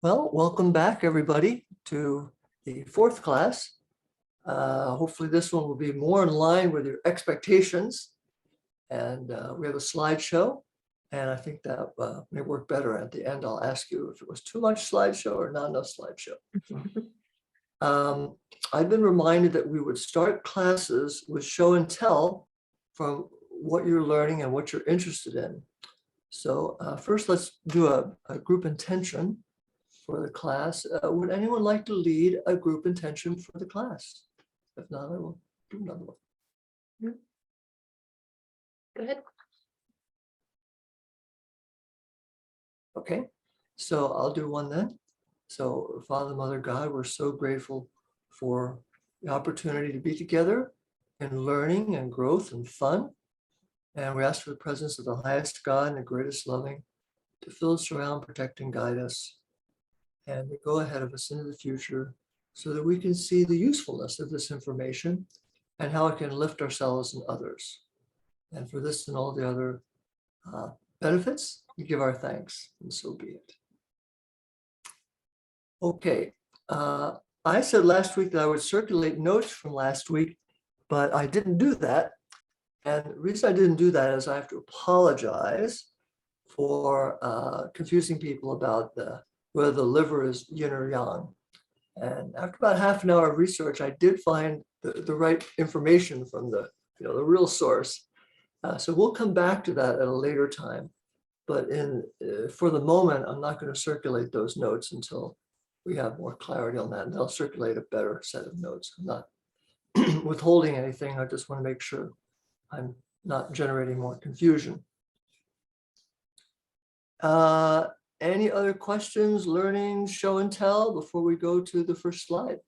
Well, welcome back, everybody, to the fourth class. Hopefully this one will be more in line with your expectations. And we have a slideshow, and I think that may work better. At the end, I'll ask you if it was too much slideshow or not enough slideshow. I've been reminded that we would start classes with show and tell from what you're learning and what you're interested in. So first, let's do a group intention for the class. Would anyone like to lead a group intention for the class? If not, I will do another one. Go ahead. Okay, so I'll do one then. So Father, Mother, God, we're so grateful for the opportunity to be together in learning and growth and fun. And we ask for the presence of the highest God and the greatest loving to fill, surround, protect, and guide us, and to go ahead of us into the future so that we can see the usefulness of this information and how it can lift ourselves and others. And for this and all the other benefits, we give our thanks, and so be it. Okay, I said last week that I would circulate notes from last week, but I didn't do that. And the reason I didn't do that is I have to apologize for confusing people about whether the liver is yin or yang. And after about half an hour of research, I did find the right information from the real source. So we'll come back to that at a later time. But for the moment, I'm not going to circulate those notes until we have more clarity on that. And I'll circulate a better set of notes. I'm not withholding anything. I just want to make sure I'm not generating more confusion. Any other questions, learning, show and tell before we go to the first slide?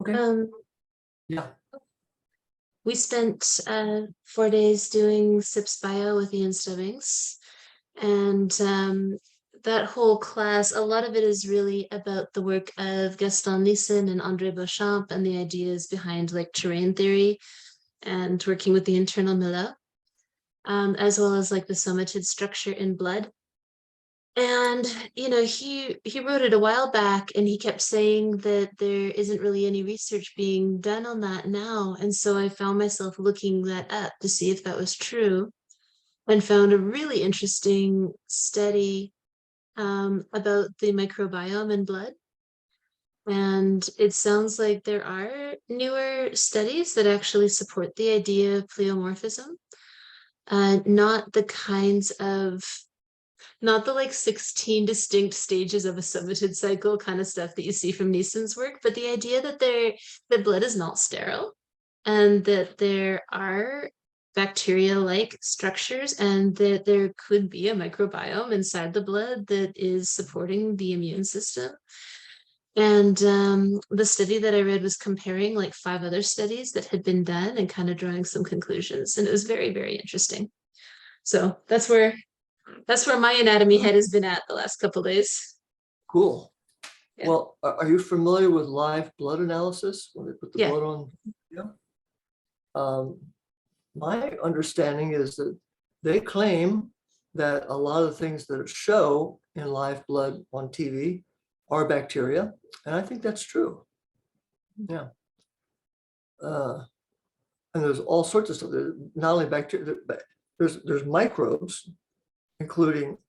Okay. Yeah. We spent 4 days doing SIPS Bio with Ian Stubbings, and that whole class, a lot of it is really about the work of Gaston Nissen and André Beauchamp and the ideas behind like terrain theory and working with the internal milieu, as well as like the somatid structure in blood. And he wrote it a while back, and he kept saying that there isn't really any research being done on that now. And so I found myself looking that up to see if that was true, and found a really interesting study about the microbiome in blood. And it sounds like there are newer studies that actually support the idea of pleomorphism, not the like 16 distinct stages of a somatid cycle kind of stuff that you see from Nissen's work, but the idea that the blood is not sterile and that there are bacteria-like structures and that there could be a microbiome inside the blood that is supporting the immune system. And the study that I read was comparing like 5 other studies that had been done and kind of drawing some conclusions. And it was very, very interesting. So that's where my anatomy head has been at the last couple of days. Cool. Yeah. Well, are you familiar with live blood analysis when they put the blood on? Yeah. My understanding is that they claim that a lot of things that show in live blood on TV are bacteria, and I think that's true. Yeah. And there's all sorts of stuff. There's not only bacteria, there's microbes, including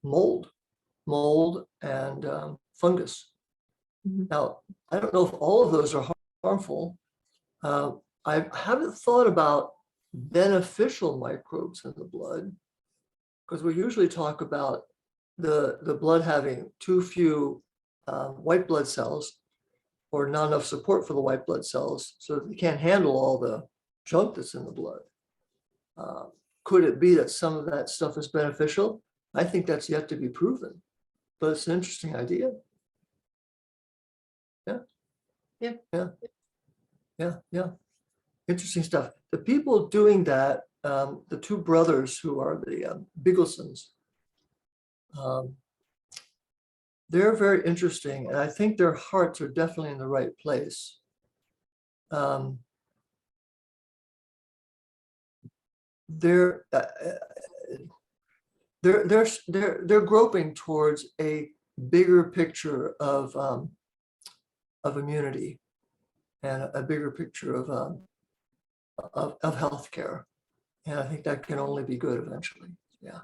mold and fungus. Mm-hmm. Now, I don't know if all of those are harmful. I haven't thought about beneficial microbes in the blood, because we usually talk about the blood having too few white blood cells or not enough support for the white blood cells, so that they can't handle all the junk that's in the blood. Could it be that some of that stuff is beneficial? I think that's yet to be proven, but it's an interesting idea. Yeah. Interesting stuff. The people doing that, the 2 brothers who are the Bigelsons, they're very interesting, and I think their hearts are definitely in the right place. they're groping towards a bigger picture of immunity and a bigger picture of healthcare. And I think that can only be good eventually. Yeah.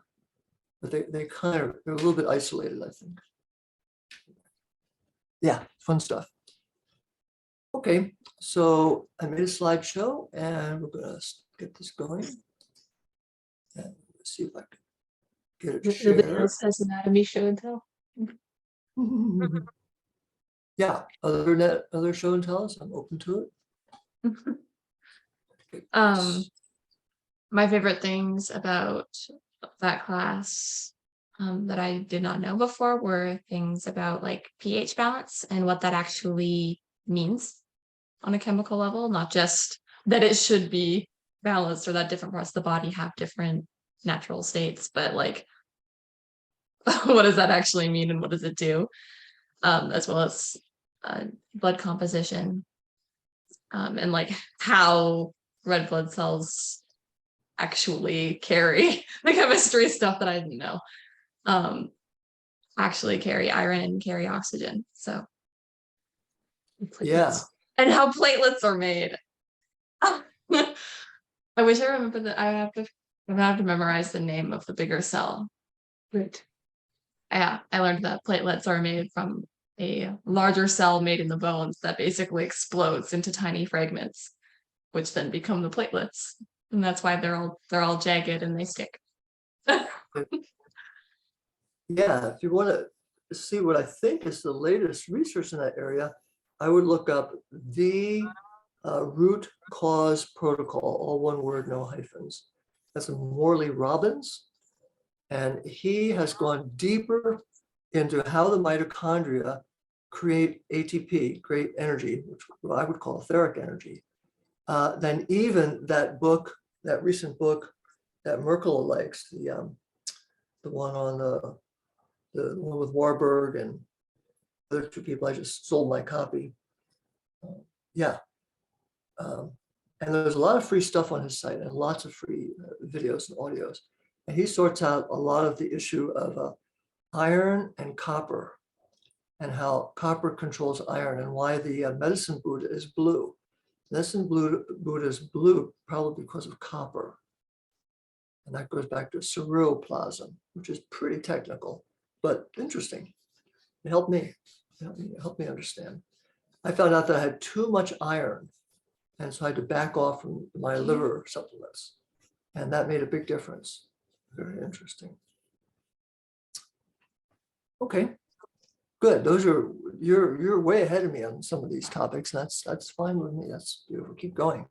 But they're a little bit isolated, I think. Yeah, fun stuff. Okay, so I made a slideshow and we're gonna get this going. And see if I can get it Nobody shared. else has anatomy show and tell. Yeah, other show and tells, I'm open to it. Okay, My favorite things about that class that I did not know before were things about like pH balance and what that actually means on a chemical level, not just that it should be balanced or that different parts of the body have different natural states, but like what does that actually mean and what does it do? As well as blood composition and like how red blood cells actually carry the chemistry stuff that I didn't know. Actually carry iron and carry oxygen. So yeah. And how platelets are made. I wish I remember that I have to memorize the name of the bigger cell. Right. Yeah, I learned that platelets are made from a larger cell made in the bones that basically explodes into tiny fragments, which then become the platelets. And that's why they're all jagged and they stick. Yeah, if you want to see what I think is the latest research in that area, I would look up the root cause protocol, all one word, no hyphens. That's Morley Robbins. And he has gone deeper into how the mitochondria create ATP, create energy, which I would call etheric energy, than even that book, that recent book that Merkel likes, the one on the one with Warburg and other two people. I just sold my copy. Yeah. And there's a lot of free stuff on his site and lots of free videos and audios. And he sorts out a lot of the issue of iron and copper and how copper controls iron and why the medicine Buddha is blue. Medicine Buddha is blue probably because of copper. And that goes back to ceruloplasm, which is pretty technical, but interesting. It helped me. It helped me understand. I found out that I had too much iron, and so I had to back off from my liver supplements. And that made a big difference. Very interesting. Okay, good. Those are, you're way ahead of me on some of these topics. That's fine with me. That's beautiful. Keep going.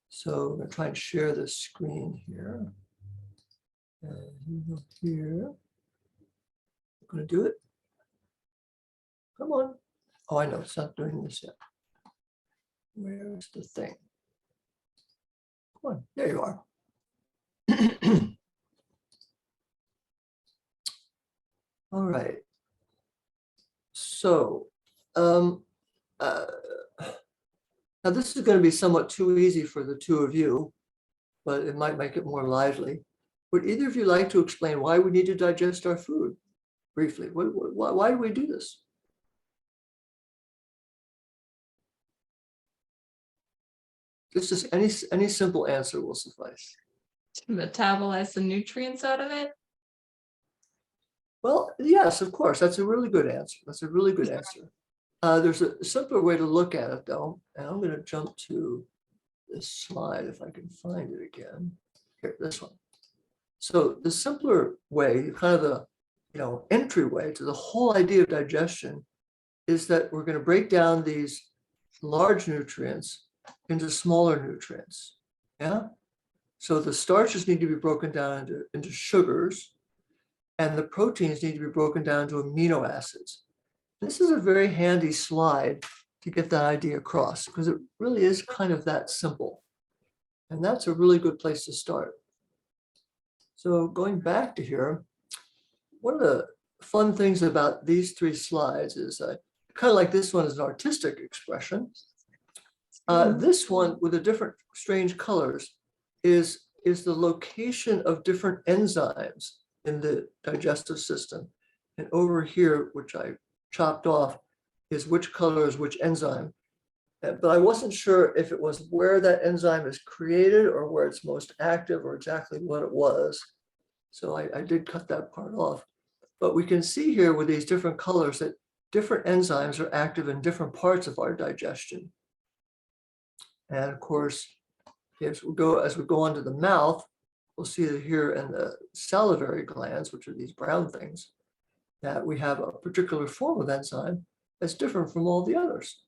So I'm gonna try and share this screen here. And here. I'm gonna do it. Come on. Oh, I know, it's not doing this yet. Where's the thing? Come on, there you are. All right. So, now this is going to be somewhat too easy for the two of you, but it might make it more lively. Would either of you like to explain why we need to digest our food briefly? Why do we do this? Just any simple answer will suffice. To metabolize the nutrients out of it. Well, yes, of course. That's a really good answer. That's a really good answer. There's a simpler way to look at it, though, and I'm going to jump to this slide if I can find it again. Here, this one. So the simpler way, kind of the entryway to the whole idea of digestion, is that we're going to break down these large nutrients into smaller nutrients. Yeah. So the starches need to be broken down into sugars, and the proteins need to be broken down to amino acids. This is a very handy slide to get that idea across because it really is kind of that simple. And that's a really good place to start. So going back to here, one of the fun things about these three slides is kind of like this one is an artistic expression. This one with the different strange colors is is the location of different enzymes in the digestive system. And over here, which I chopped off, is which color is which enzyme. But I wasn't sure if it was where that enzyme is created or where it's most active or exactly what it was. So I did cut that part off. But we can see here with these different colors that different enzymes are active in different parts of our digestion. And of course, as we go onto the mouth, we'll see that here in the salivary glands, which are these brown things, that we have a particular form of enzyme that's different from all the others.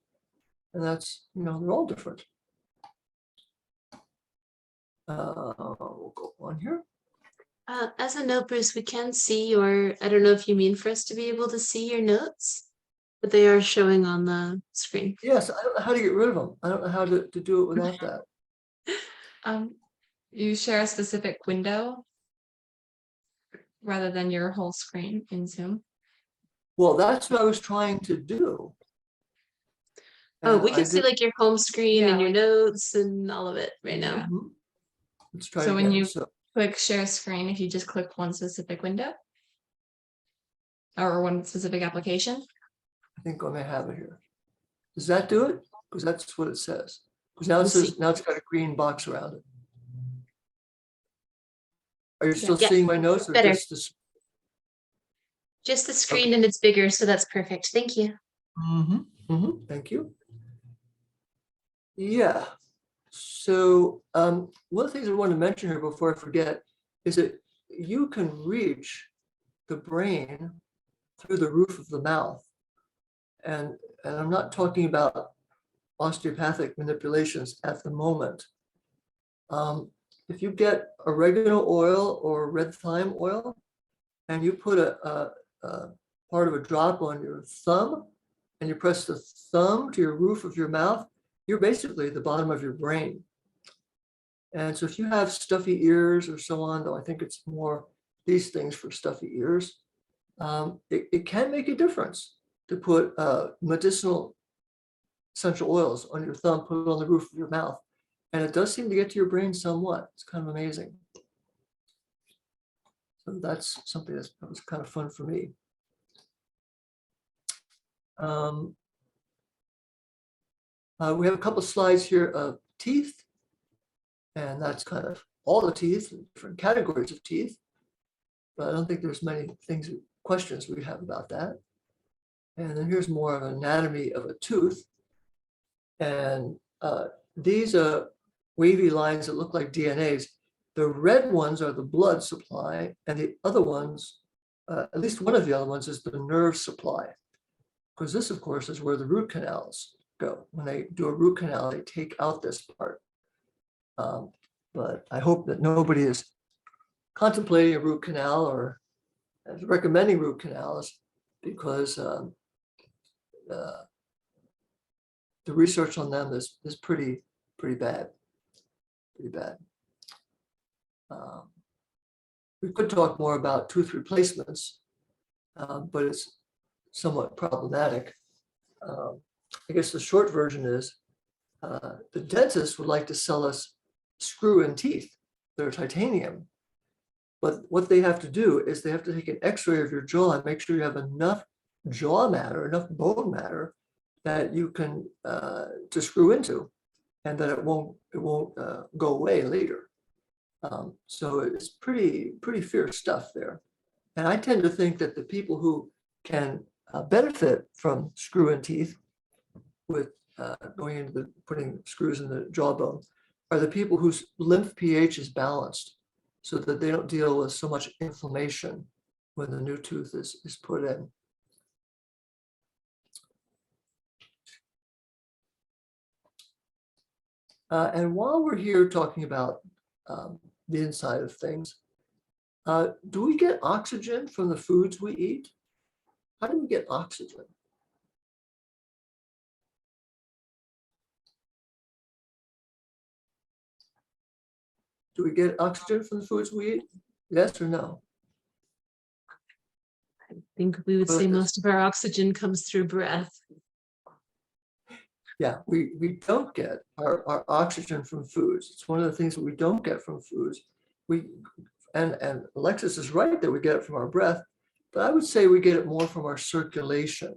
And that's, they're all different. We'll go on here. As a note, Bruce, we can see your, I don't know if you mean for us to be able to see your notes, but they are showing on the screen. Yes, I don't know how to get rid of them. I don't know how to do it without that. You share a specific window rather than your whole screen in Zoom. Well, that's what I was trying to do. Oh, we And can see like your home screen and Yeah, your notes and all of it right now. Yeah. Mhm. Let's try So when again. you So, click share screen, if you just click one specific window or one specific application. I think I may have it here. Does that do it? Because that's what it says. Because now it Let's says, see. now it's got a green box around it. Are you still Yeah. seeing my notes or Better. just this? Just the screen and it's bigger, so that's perfect. Thank you. Thank you. Yeah. So one of the things I want to mention here before I forget is that you can reach the brain through the roof of the mouth. And I'm not talking about osteopathic manipulations at the moment. If you get oregano oil or red thyme oil and you put a part of a drop on your thumb and you press the thumb to your roof of your mouth, you're basically at the bottom of your brain. And so if you have stuffy ears or so on, though I think it's more these things for stuffy ears, it can make a difference to put medicinal essential oils on your thumb, put it on the roof of your mouth. And it does seem to get to your brain somewhat. It's kind of amazing. So that's something that was kind of fun for me. We have a couple of slides here of teeth. And that's kind of all the teeth, different categories of teeth. But I don't think there's many questions we have about that. And then here's more of an anatomy of a tooth. And these are wavy lines that look like DNAs. The red ones are the blood supply, and the other ones, at least one of the other ones, is the nerve supply. Because this, of course, is where the root canals go. When they do a root canal, they take out this part. But I hope that nobody is contemplating a root canal or recommending root canals, because the research on them is pretty bad, we could talk more about tooth replacements, but it's somewhat problematic. I guess the short version is the dentist would like to sell us screw-in teeth. They're titanium. But what they have to do is they have to take an x-ray of your jaw and make sure you have enough jaw matter, enough bone matter that you can to screw into, and that it won't go away later. So it's pretty fierce stuff there. And I tend to think that the people who can benefit from screw-in teeth with going into putting screws in the jawbone are the people whose lymph pH is balanced, so that they don't deal with so much inflammation when the new tooth is put in. And while we're here talking about the inside of things, do we get oxygen from the foods we eat? How do we get oxygen? Do we get oxygen from the foods we eat? Yes or no? I think we would say most of our oxygen comes through breath. Yeah, we don't get our oxygen from foods. It's one of the things that we don't get from foods. We and Alexis is right that we get it from our breath, but I would say we get it more from our circulation.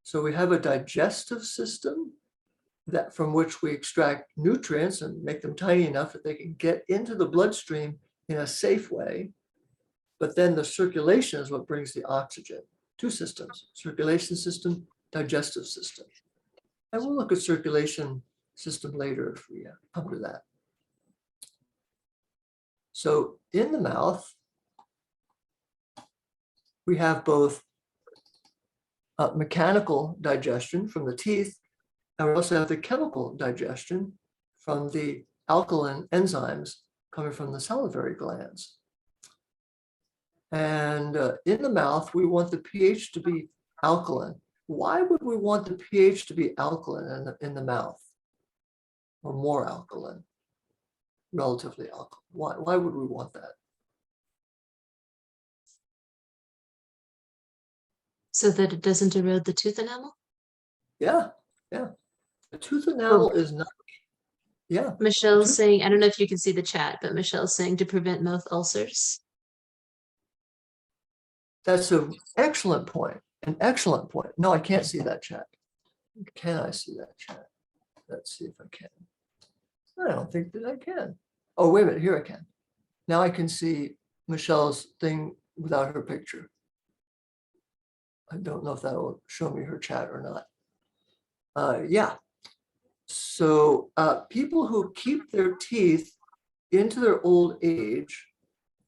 So we have a digestive system that from which we extract nutrients and make them tiny enough that they can get into the bloodstream in a safe way. But then the circulation is what brings the oxygen. Two systems: circulation system, digestive system. And we'll look at circulation system later if we come to that. So in the mouth, we have both mechanical digestion from the teeth, and we also have the chemical digestion from the alkaline enzymes coming from the salivary glands. And in the mouth, we want the pH to be alkaline. Why would we want the pH to be alkaline in the mouth, or more alkaline, relatively alkaline? Why would we want that? So that it doesn't erode the tooth enamel? Yeah. The tooth enamel is not, Michelle's saying, I don't know if you can see the chat, but Michelle's saying to prevent mouth ulcers. that's an excellent point, an excellent point. No, I can't see that chat. Can I see that chat? Let's see if I can. I don't think that I can. Oh, wait a minute, here I can. Now I can see Michelle's thing without her picture. I don't know if that will show me her chat or not. Yeah. So people who keep their teeth into their old age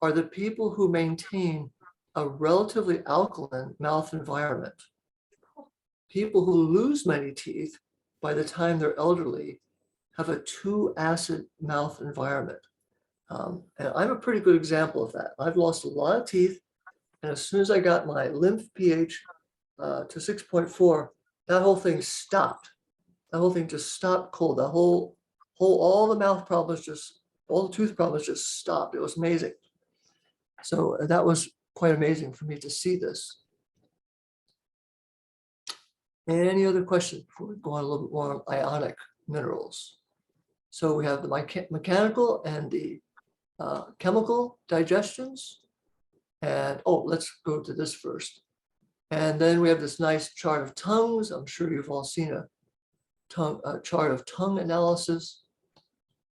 are the people who maintain a relatively alkaline mouth environment. People who lose many teeth by the time they're elderly have a too acid mouth environment. And I'm a pretty good example of that. I've lost a lot of teeth, and as soon as I got my lymph pH to 6.4, that whole thing stopped. That whole thing just stopped cold. The all the mouth problems all the tooth problems just stopped. It was amazing. So that was quite amazing for me to see this. Any other questions before we go on a little bit more on ionic minerals? So we have the mechanical and the chemical digestions. And let's go to this first. And then we have this nice chart of tongues. I'm sure you've all seen a chart of tongue analysis.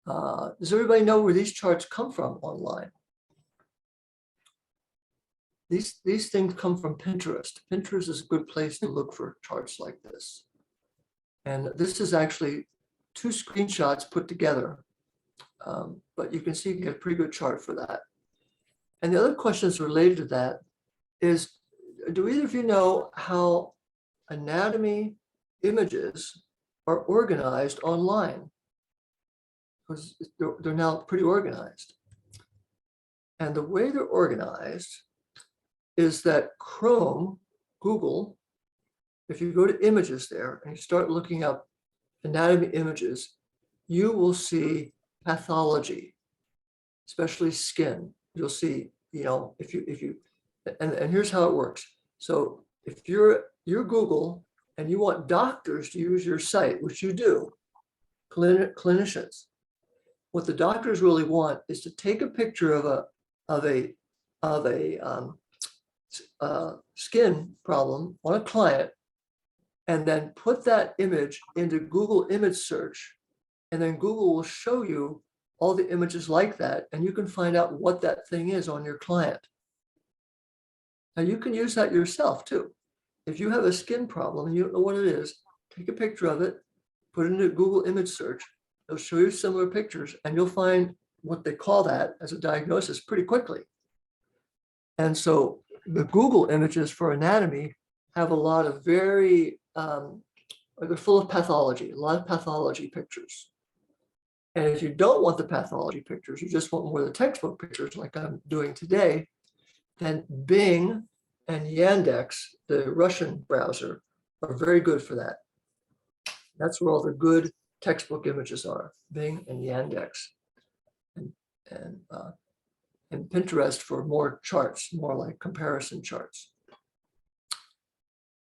Does everybody know where these charts come from online? These things come from Pinterest. Pinterest is a good place to look for charts like this. And this is actually 2 screenshots put together. But you can see you get a pretty good chart for that. And the other questions related to that is, do either of you know how anatomy images are organized online? Because they're now pretty organized. And the way they're organized is that Google, if you go to images there and you start looking up anatomy images, you will see pathology, especially skin. You'll see, if you and here's how it works. So if you're Google and you want doctors to use your site, which you do, clinicians, what the doctors really want is to take a picture of a skin problem on a client, and then put that image into Google image search, and then Google will show you all the images like that, and you can find out what that thing is on your client. Now you can use that yourself too. If you have a skin problem and you don't know what it is, take a picture of it, put it into Google image search. It'll show you similar pictures, and you'll find what they call that as a diagnosis pretty quickly. And so the Google images for anatomy have a lot of they're full of pathology, a lot of pathology pictures. And if you don't want the pathology pictures, you just want more of the textbook pictures like I'm doing today, then Bing and Yandex, the Russian browser, are very good for that. That's where all the good textbook images are, Bing and Yandex. And Pinterest for more charts, more like comparison charts.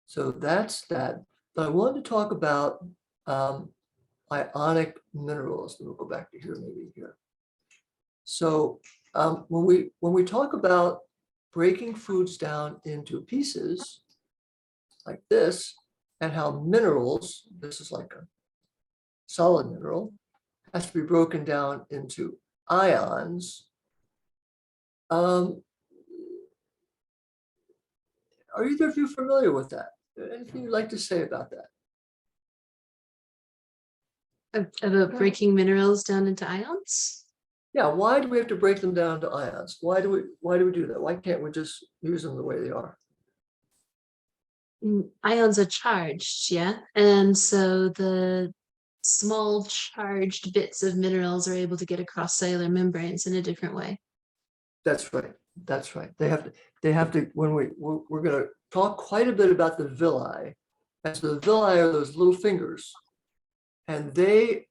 So that's that. But I wanted to talk about ionic minerals. We'll go back to here, maybe here. So when we talk about breaking foods down into pieces like this, and how minerals, this is like a solid mineral, has to be broken down into ions. Are either of you familiar with that? Anything you'd like to say about that? About breaking minerals down into ions? Yeah, why do we have to break them down to ions? Why do we do that? Why can't we just use them the way they are? Ions are charged, yeah. And so the small charged bits of minerals are able to get across cellular membranes in a different way. That's right. That's right. They have to, when we're going to talk quite a bit about the villi. And so the villi are those little fingers, and they,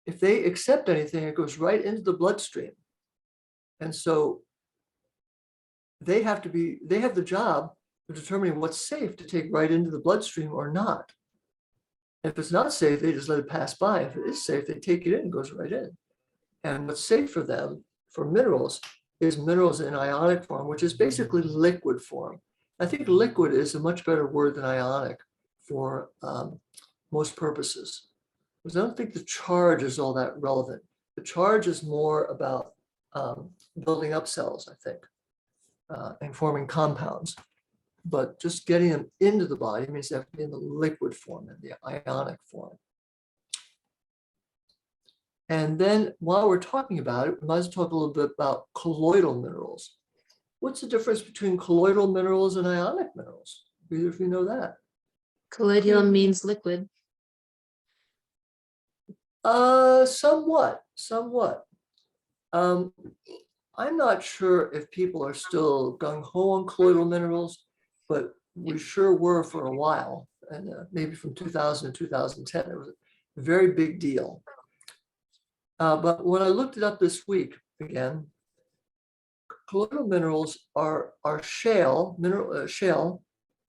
if they accept anything, it goes right into the bloodstream. And so they have the job of determining what's safe to take right into the bloodstream or not. If it's not safe, they just let it pass by. If it is safe, they take it in, it goes right in. And what's safe for them, for minerals, is minerals in ionic form, which is basically liquid form. I think liquid is a much better word than ionic for most purposes, because I don't think the charge is all that relevant. The charge is more about building up cells, I think, and forming compounds. But just getting them into the body means they have to be in the liquid form, in the ionic form. And then while we're talking about it, we might as well talk a little bit about colloidal minerals. What's the difference between colloidal minerals and ionic minerals? Either of you know that? Colloidal means liquid. Somewhat. I'm not sure if people are still gung-ho on colloidal minerals, but we sure were for a while. And maybe from 2000 to 2010, it was a very big deal. But when I looked it up this week again, colloidal minerals are shale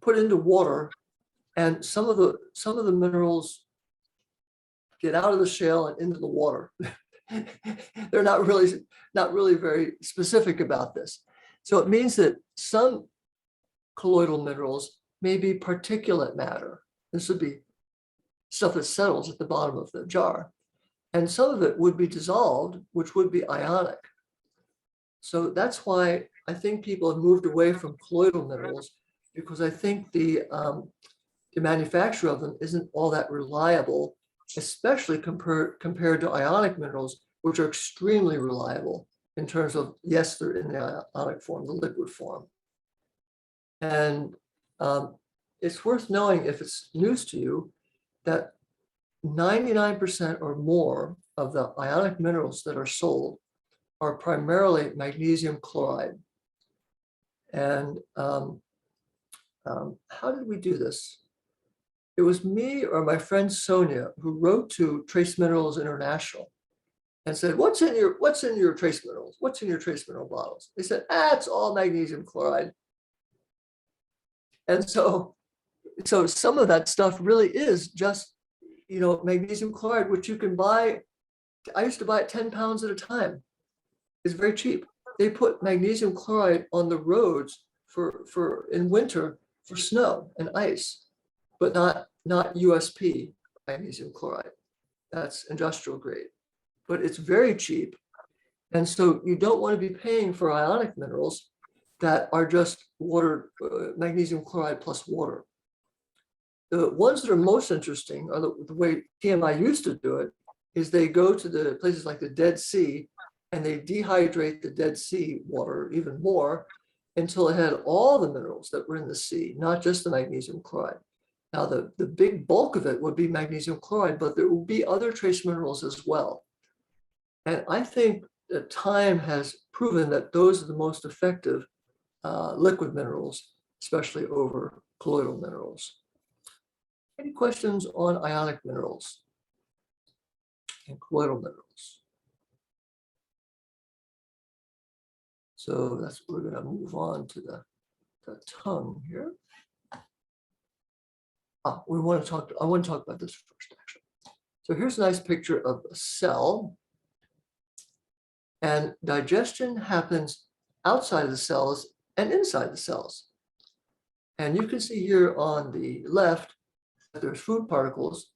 put into water, and some of the minerals get out of the shale and into the water. They're not really very specific about this. So it means that some colloidal minerals may be particulate matter. This would be stuff that settles at the bottom of the jar. And some of it would be dissolved, which would be ionic. So that's why I think people have moved away from colloidal minerals, because I think the manufacture of them isn't all that reliable, especially compared to ionic minerals, which are extremely reliable in terms of, yes, they're in the ionic form, the liquid form. And it's worth knowing, if it's news to you, that 99% or more of the ionic minerals that are sold are primarily magnesium chloride. And how did we do this? It was me or my friend Sonia who wrote to Trace Minerals International and said, what's in your trace minerals? What's in your trace mineral bottles? They said, it's all magnesium chloride. And so some of that stuff really is just, magnesium chloride, which you can buy. I used to buy it 10 pounds at a time. It's very cheap. They put magnesium chloride on the roads for in winter for snow and ice, but not USP magnesium chloride. That's industrial grade, but it's very cheap. And so you don't want to be paying for ionic minerals that are just water, magnesium chloride plus water. The ones that are most interesting are the way TMI used to do it, is they go to the places like the Dead Sea and they dehydrate the Dead Sea water even more until it had all the minerals that were in the sea, not just the magnesium chloride. Now, the big bulk of it would be magnesium chloride, but there will be other trace minerals as well. And I think that time has proven that those are the most effective liquid minerals, especially over colloidal minerals. Any questions on ionic minerals and colloidal minerals? So we're going to move on to the tongue here. I want to talk about this first, actually. So here's a nice picture of a cell. And digestion happens outside of the cells and inside the cells. And you can see here on the left that there's food particles,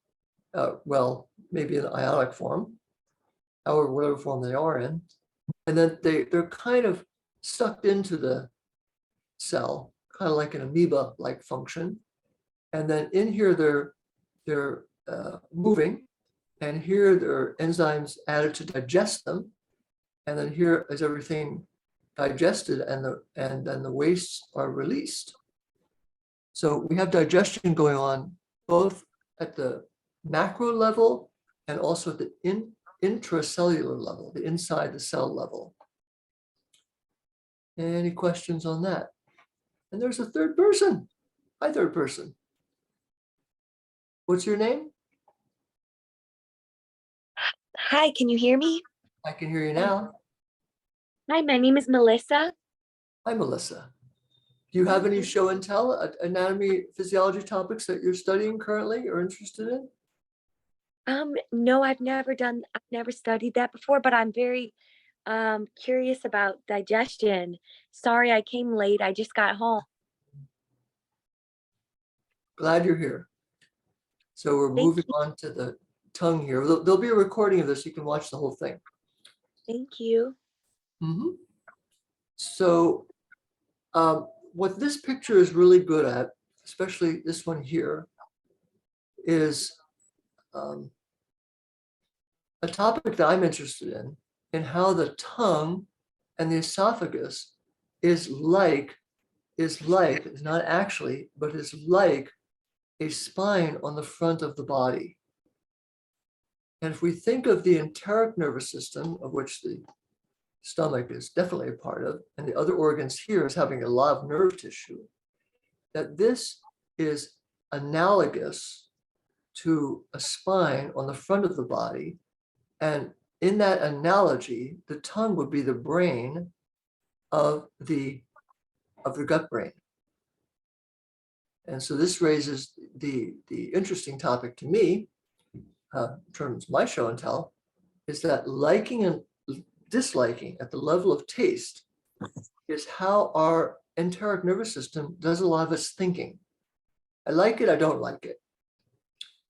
well, maybe in ionic form, or whatever form they are in. And then they're kind of sucked into the cell, kind of like an amoeba-like function. And then in here, they're moving. And here there are enzymes added to digest them. And then here is everything digested, and then the wastes are released. So we have digestion going on both at the macro level and also at the intracellular level, the inside the cell level. Any questions on that? And there's a third person. Hi, third person. What's your name? Hi, can you hear me? I can hear you now. Hi, my name is Melissa. Hi, Melissa. Do you have any show and tell anatomy, physiology topics that you're studying currently or interested in? No, I've never studied that before, but I'm very curious about digestion. Sorry, I came late. I just got home. Glad you're here. So we're Thank moving on to the tongue here. There'll be a recording of this. You can watch the whole thing. Thank you. Mm-hmm. So what this picture is really good at, especially this one here, is a topic that I'm interested in how the tongue and the esophagus is not actually, but is like a spine on the front of the body. And if we think of the enteric nervous system, of which the stomach is definitely a part of, and the other organs here is having a lot of nerve tissue, that this is analogous to a spine on the front of the body. And in that analogy, the tongue would be the brain of the gut brain. And so this raises the interesting topic to me, in terms of my show and tell, is that liking and disliking at the level of taste is how our enteric nervous system does a lot of its thinking. I like it, I don't like it.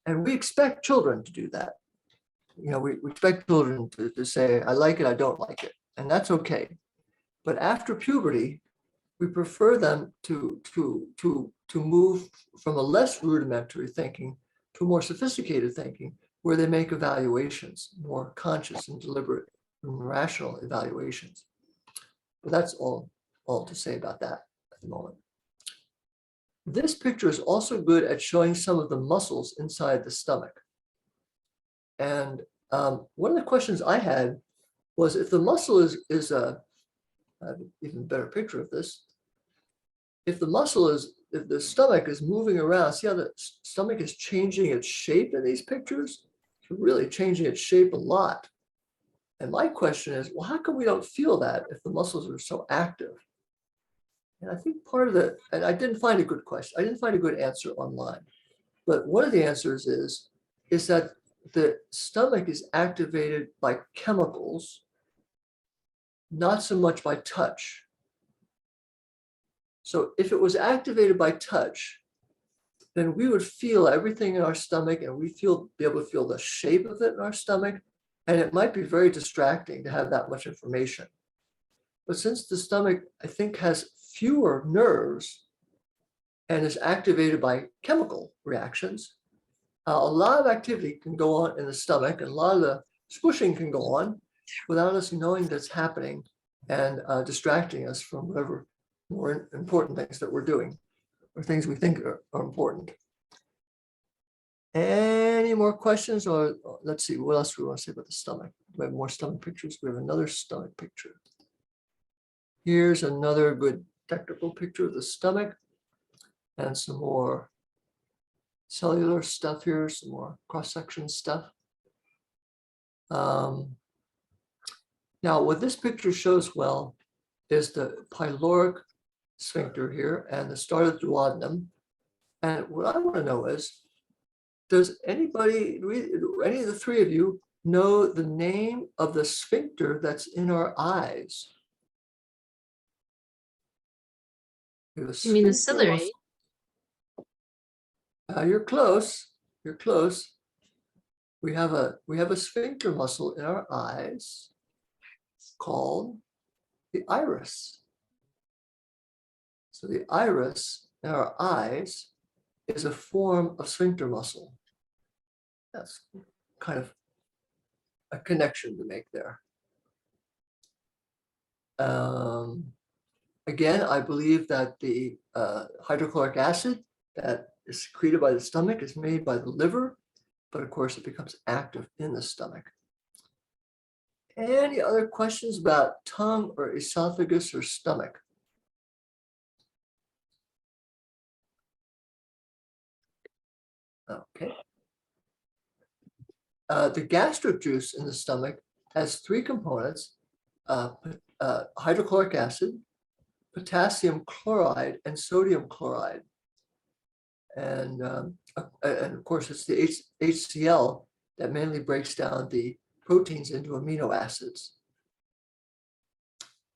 And we expect children to do that. You know, we expect children to say, I like it, I don't like it. And that's okay. But after puberty, we prefer them to move from a less rudimentary thinking to more sophisticated thinking, where they make evaluations, more conscious and deliberate and rational evaluations. But that's all to say about that at the moment. This picture is also good at showing some of the muscles inside the stomach. And one of the questions I had was, if the muscle is I have an even better picture of this. If the stomach is moving around, see how the stomach is changing its shape in these pictures? It's really changing its shape a lot. And my question is, well, how come we don't feel that if the muscles are so active? And I think part of the, and I didn't find a good question. I didn't find a good answer online. But one of the answers is that the stomach is activated by chemicals, not so much by touch. So if it was activated by touch, then we would feel everything in our stomach, and be able to feel the shape of it in our stomach. And it might be very distracting to have that much information. But since the stomach, I think, has fewer nerves and is activated by chemical reactions, a lot of activity can go on in the stomach, and a lot of the squishing can go on without us knowing that's happening, and distracting us from whatever more important things that we're doing, or things we think are important. Any more questions? Or let's see, what else do we want to say about the stomach? We have more stomach pictures. We have another stomach picture. Here's another good technical picture of the stomach, and some more cellular stuff here, some more cross-section stuff. Now, what this picture shows well is the pyloric sphincter here and the start of the duodenum. And what I want to know is, does anybody, any of the three of you, know the name of the sphincter that's in our eyes? You mean the ciliary? You're close. You're close. We have a sphincter muscle in our eyes called the iris. So the iris in our eyes is a form of sphincter muscle. That's kind of a connection to make there. Again, I believe that the hydrochloric acid that is secreted by the stomach is made by the liver, but of course it becomes active in the stomach. Any other questions about tongue or esophagus or stomach? Okay. The gastric juice in the stomach has three components: hydrochloric acid, potassium chloride, and sodium chloride. And of course, it's the HCl that mainly breaks down the proteins into amino acids.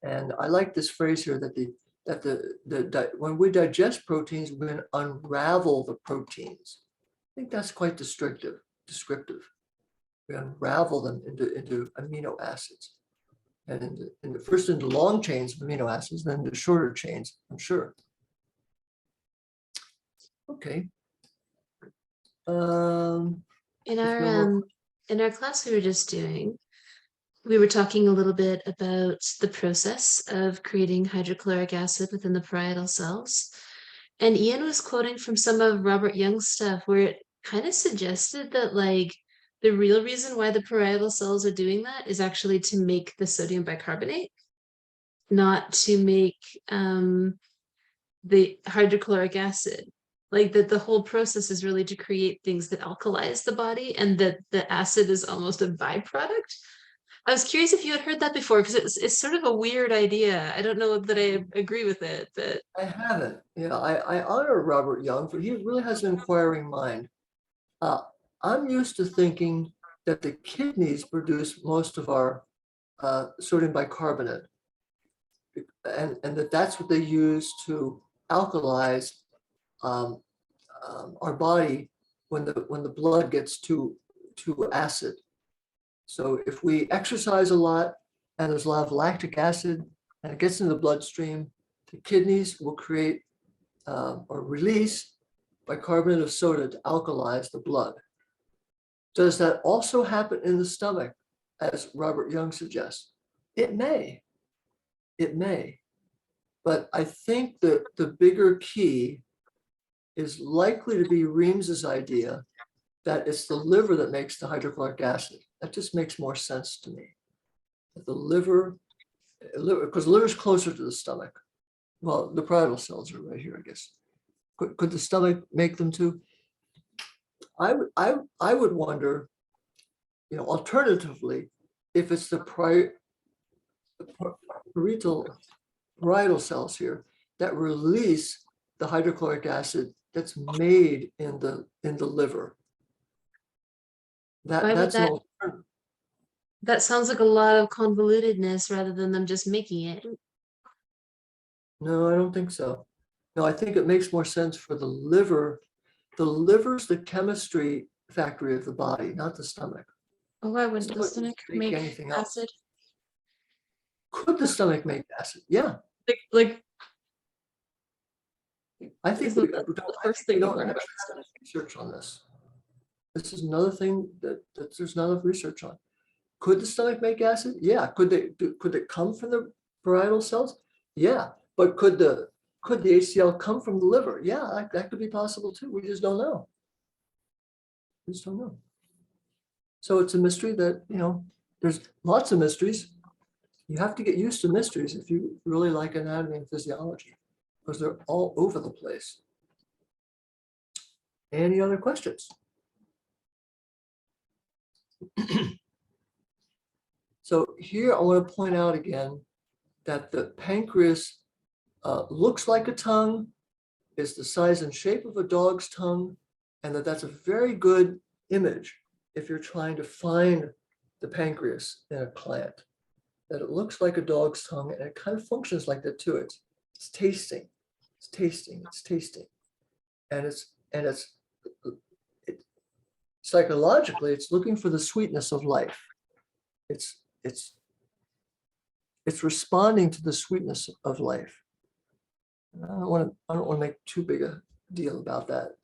And I like this phrase here that when we digest proteins, we unravel the proteins. I think that's quite descriptive. We unravel them into amino acids, and first into long chains of amino acids, then into shorter chains, I'm sure. Okay. In our class we were just doing, we were talking a little bit about the process of creating hydrochloric acid within the parietal cells. And Ian was quoting from some of Robert Young's stuff where it kind of suggested that like the real reason why the parietal cells are doing that is actually to make the sodium bicarbonate, not to make the hydrochloric acid. Like that the whole process is really to create things that alkalize the body, and that the acid is almost a byproduct. I was curious if you had heard that before, because it's sort of a weird idea. I don't know that I agree with it, but I haven't. Yeah, I honor Robert Young, but he really has an inquiring mind. I'm used to thinking that the kidneys produce most of our sodium bicarbonate, and that's what they use to alkalize our body when the blood gets too acid. So if we exercise a lot and there's a lot of lactic acid and it gets in the bloodstream, the kidneys will create or release bicarbonate of soda to alkalize the blood. Does that also happen in the stomach, as Robert Young suggests? It may. It may. But I think that the bigger key is likely to be Reams's idea that it's the liver that makes the hydrochloric acid. That just makes more sense to me. That the liver, because the liver is closer to the stomach. Well, the parietal cells are right here, I guess. Could the stomach make them too? I would wonder, alternatively, if it's the parietal cells here that release the hydrochloric acid that's made in the liver. That's an alternative. that sounds like a lot of convolutedness rather than them just making it. No, I don't think so. No, I think it makes more sense for the liver. The liver's the chemistry factory of the body, not the stomach. Oh, why wouldn't the Stomach stomach doesn't make make anything else. acid? Could the stomach make acid? Yeah, Like I think isn't we that the don't, I first think we thing you don't learn have about enough research on this. This is another thing that there's not enough research on. Could the stomach make acid? Yeah. Could it come from the parietal cells? Yeah. But could the HCl come from the liver? Yeah, that could be possible too. We just don't know. We just don't know. So it's a mystery that, there's lots of mysteries. You have to get used to mysteries if you really like anatomy and physiology, because they're all over the place. Any other questions? So here I want to point out again that the pancreas looks like a tongue, is the size and shape of a dog's tongue, and that's a very good image if you're trying to find the pancreas in a plant, that it looks like a dog's tongue and it kind of functions like that too. It's tasting, it's tasting, it's tasting. And it's psychologically, it's looking for the sweetness of life. It's responding to the sweetness of life. And I don't want to make too big a deal about that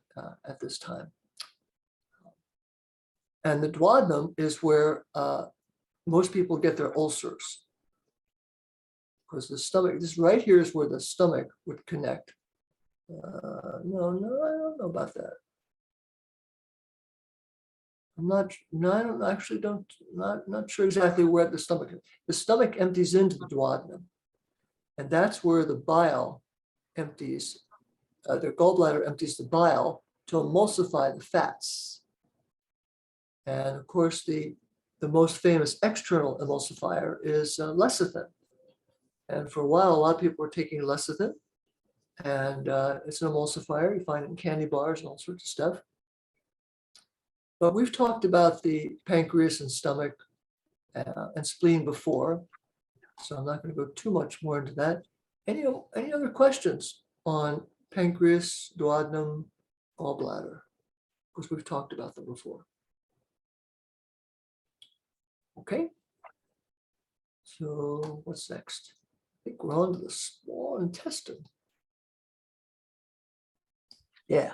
at this time. And the duodenum is where most people get their ulcers, because the stomach, this right here is where the stomach would connect. No, I don't know about that. Not sure exactly where the stomach is. The stomach empties into the duodenum, and that's where the bile empties, the gallbladder empties the bile to emulsify the fats. And of course, the most famous external emulsifier is lecithin. And for a while, a lot of people were taking lecithin, and it's an emulsifier. You find it in candy bars and all sorts of stuff. But we've talked about the pancreas and stomach and spleen before, so I'm not going to go too much more into that. Any other questions on pancreas, duodenum, gallbladder? Because we've talked about them before. Okay. So what's next? I think we're on to the small intestine. Yeah.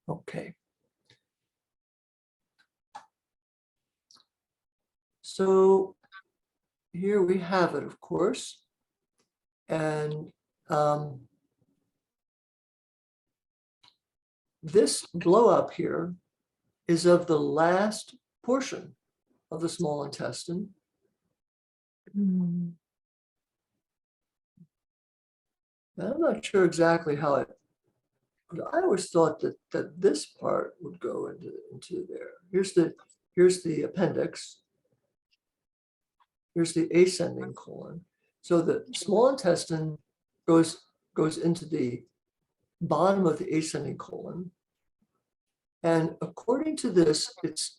Okay. So here we have it, of course. And this blow up here is of the last portion of the small intestine. Mm. I'm not sure exactly how it, but I always thought that this part would go into there. Here's the appendix. Here's the ascending colon. So the small intestine goes into the bottom of the ascending colon. And according to this, it's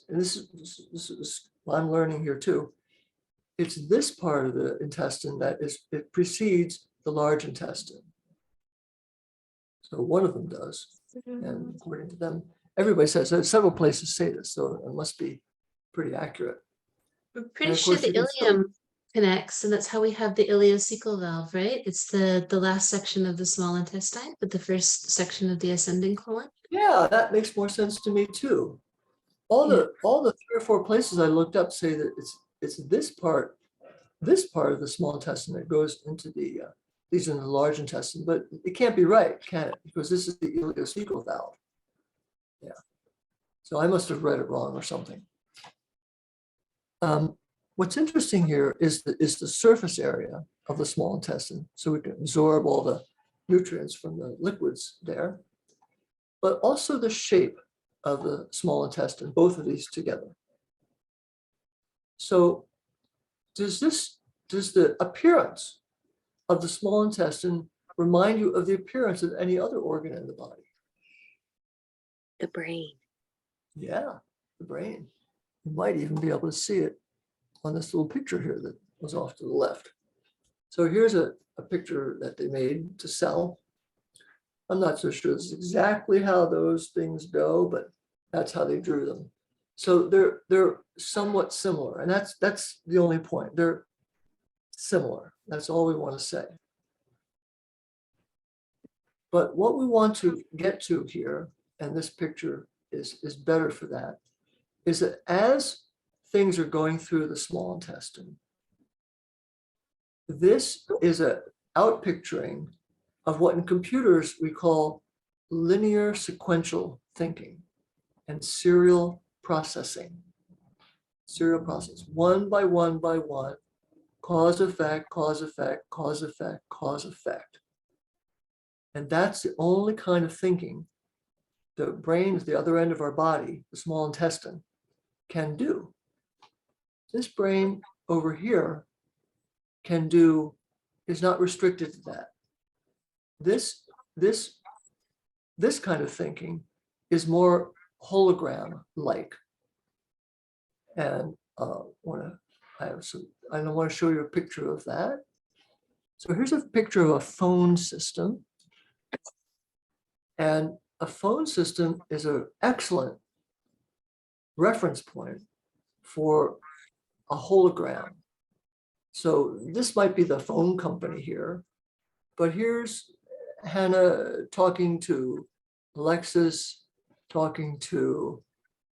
and this is I'm learning here too. It's this part of the intestine that it precedes the large intestine. So one of them does, and according to them, everybody says, so several places say this, so it must be pretty accurate. I'm pretty of sure course the you can still- ileum connects, and that's how we have the ileocecal valve, right? It's the last section of the small intestine, but the first section of the ascending colon. Yeah, that makes more sense to me too. All the 3 or 4 places I looked up say that it's this part of the small intestine that goes into the these in the large intestine, but it can't be right, can it? Because this is the ileocecal valve. Yeah. So I must have read it wrong or something. What's interesting here is the surface area of the small intestine, so we can absorb all the nutrients from the liquids there, but also the shape of the small intestine, both of these together. So does the appearance of the small intestine remind you of the appearance of any other organ in the body? The brain. Yeah, the brain. You might even be able to see it on this little picture here that was off to the left. So here's a picture that they made to sell. I'm not so sure this is exactly how those things go, but that's how they drew them. So they're somewhat similar, and that's the only point. They're similar. That's all we want to say. But what we want to get to here, and this picture is better for that, is that as things are going through the small intestine, this is a outpicturing of what in computers we call linear sequential thinking and serial processing. Serial process, one by one by one, cause, effect, cause, effect, cause, effect, cause, effect. And that's the only kind of thinking the brain is the other end of our body, the small intestine, can do. This brain over here is not restricted to that. This, this, this kind of thinking is more hologram-like. And I want to show you a picture of that. So here's a picture of a phone system. And a phone system is an excellent reference point for a hologram. So this might be the phone company here, but here's Hannah talking to Alexis, talking to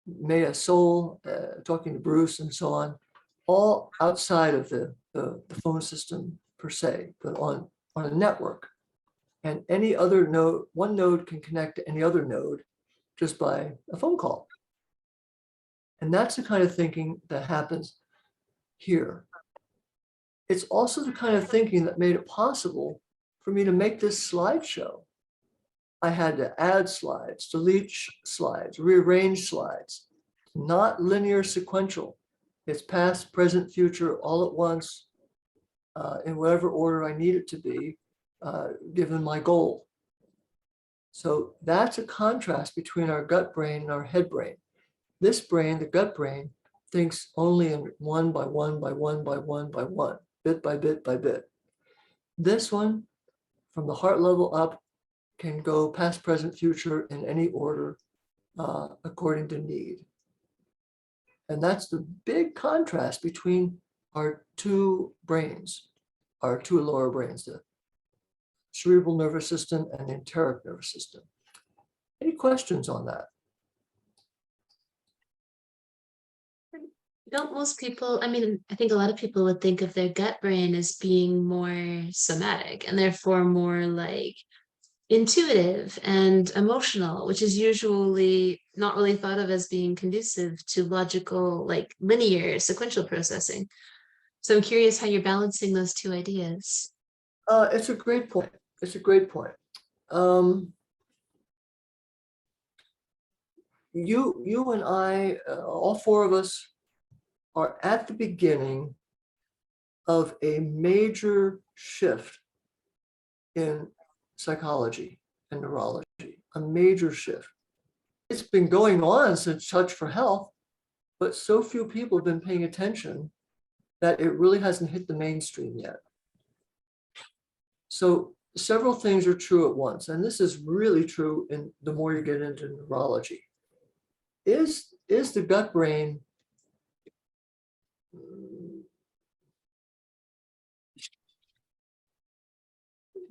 Maya Soul, talking to Bruce, and so on, all outside of the phone system per se, but on a network. And any other node, one node can connect to any other node just by a phone call. And that's the kind of thinking that happens here. It's also the kind of thinking that made it possible for me to make this slideshow. I had to add slides, delete slides, rearrange slides, not linear sequential. It's past, present, future, all at once, in whatever order I need it to be, given my goal. So that's a contrast between our gut brain and our head brain. This brain, the gut brain, thinks only in one by one by one by one by one, bit by bit by bit. This one, from the heart level up, can go past, present, future in any order according to need. And that's the big contrast between our two brains, our two lower brains, the cerebral nervous system and the enteric nervous system. Any questions on that? Don't most people, I mean, I think a lot of people would think of their gut brain as being more somatic and therefore more like intuitive and emotional, which is usually not really thought of as being conducive to logical, like linear sequential processing. So I'm curious how you're balancing those two ideas. It's a great point. It's a great point. You and I, all four of us, are at the beginning of a major shift in psychology and neurology, a major shift. It's been going on since Touch for Health, but so few people have been paying attention that it really hasn't hit the mainstream yet. So several things are true at once, and this is really true in the more you get into neurology. Is the gut brain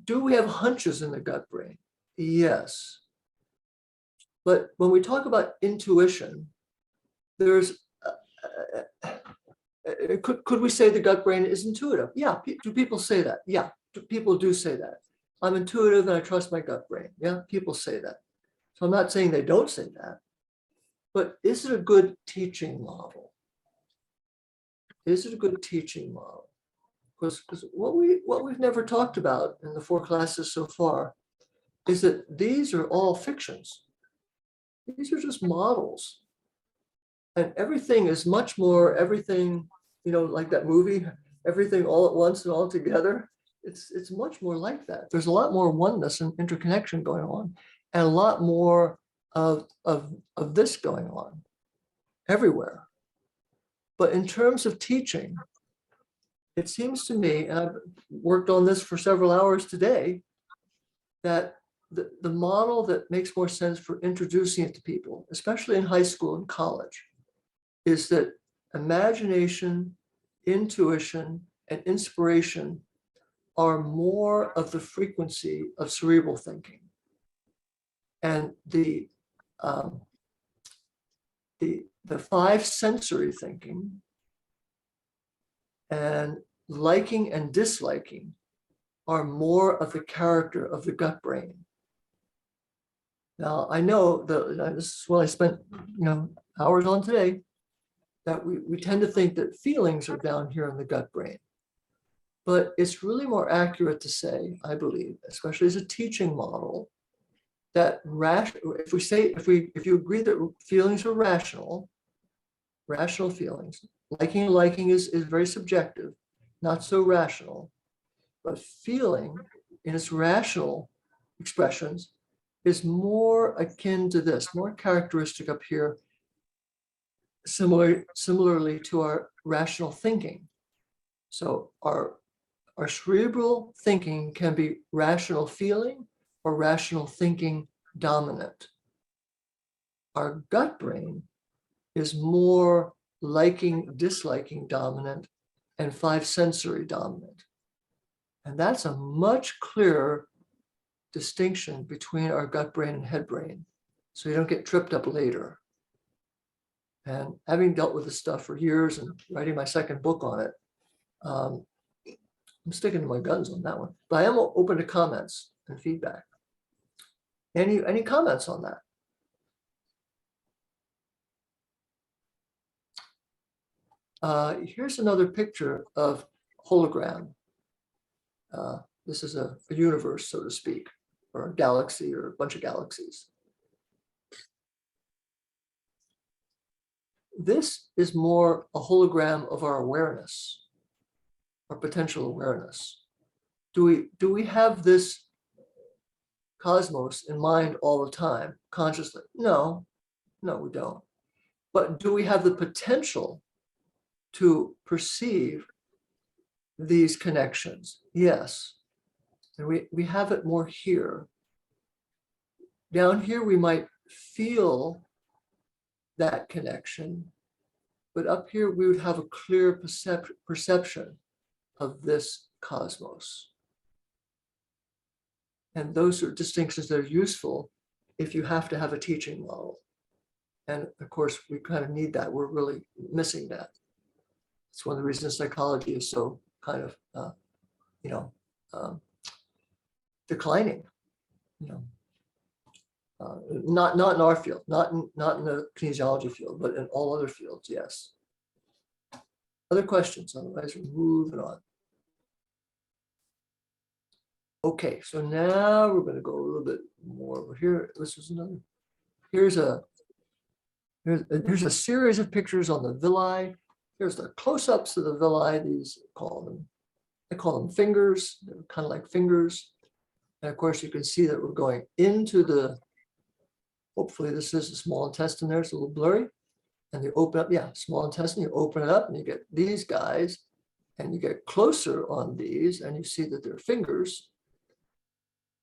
do we have hunches in the gut brain? Yes. But when we talk about intuition, there's, could we say the gut brain is intuitive? Yeah. Do people say that? Yeah. People do say that. I'm intuitive and I trust my gut brain. Yeah. People say that. So I'm not saying they don't say that, but is it a good teaching model? Is it a good teaching model? Because what we've never talked about in the 4 classes so far is that these are all fictions. These are just models. And everything is much more everything, like that movie, everything all at once and all together. It's much more like that. There's a lot more oneness and interconnection going on, and a lot more of this going on everywhere. But in terms of teaching, it seems to me, and I've worked on this for several hours today, that the model that makes more sense for introducing it to people, especially in high school and college, is that imagination, intuition, and inspiration are more of the frequency of cerebral thinking. And the 5 sensory thinking and liking and disliking are more of the character of the gut brain. Now, I know that this is what I spent hours on today, that we tend to think that feelings are down here in the gut brain. But it's really more accurate to say, I believe, especially as a teaching model, that if you agree that feelings are rational feelings, liking is very subjective, not so rational, but feeling in its rational expressions is more akin to this, more characteristic up here, similarly to our rational thinking. So our cerebral thinking can be rational feeling or rational thinking dominant. Our gut brain is more liking, disliking dominant and five sensory dominant. And that's a much clearer distinction between our gut brain and head brain, so you don't get tripped up later. And having dealt with this stuff for years and writing my second book on it, I'm sticking to my guns on that one. But I am open to comments and feedback. Any comments on that? Here's another picture of hologram. This is a universe, so to speak, or a galaxy or a bunch of galaxies. This is more a hologram of our awareness, our potential awareness. Do we have this cosmos in mind all the time, consciously? No, we don't. But do we have the potential to perceive these connections? Yes. And we have it more here. Down here, we might feel that connection, but up here, we would have a clear perception of this cosmos. And those are distinctions that are useful if you have to have a teaching model. And of course, we kind of need that. We're really missing that. It's one of the reasons psychology is so kind of, declining. Not in our field, not in the kinesiology field, but in all other fields, yes. Other questions? Otherwise, we're moving on. Okay, so now we're going to go a little bit more over here. This is another. Here's a series of pictures on the villi. Here's the close-ups of the villi. I call them fingers. They're kind of like fingers. And of course, you can see that we're going into the, hopefully this is the small intestine there. It's a little blurry. And you open up, small intestine, you open it up and you get these guys and you get closer on these and you see that they're fingers.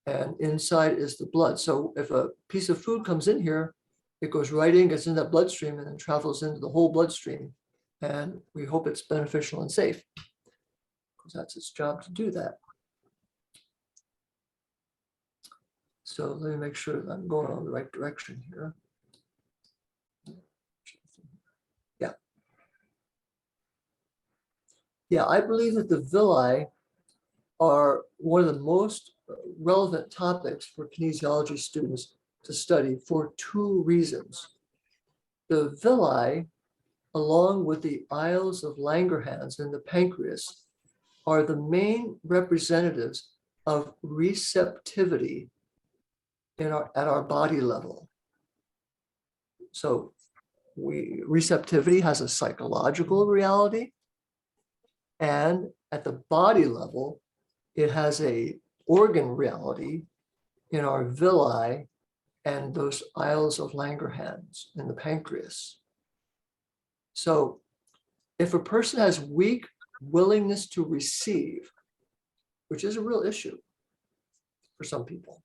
And inside is the blood. So if a piece of food comes in here, it goes right in, gets in that bloodstream and then travels into the whole bloodstream. And we hope it's beneficial and safe because that's its job to do that. So let me make sure that I'm going on the right direction here. Yeah, I believe that the villi are one of the most relevant topics for kinesiology students to study for two reasons. The villi, along with the aisles of Langerhans in the pancreas, are the main representatives of receptivity at our body level. So receptivity has a psychological reality, and at the body level, it has a organ reality in our villi and those aisles of Langerhans in the pancreas. So if a person has weak willingness to receive, which is a real issue for some people,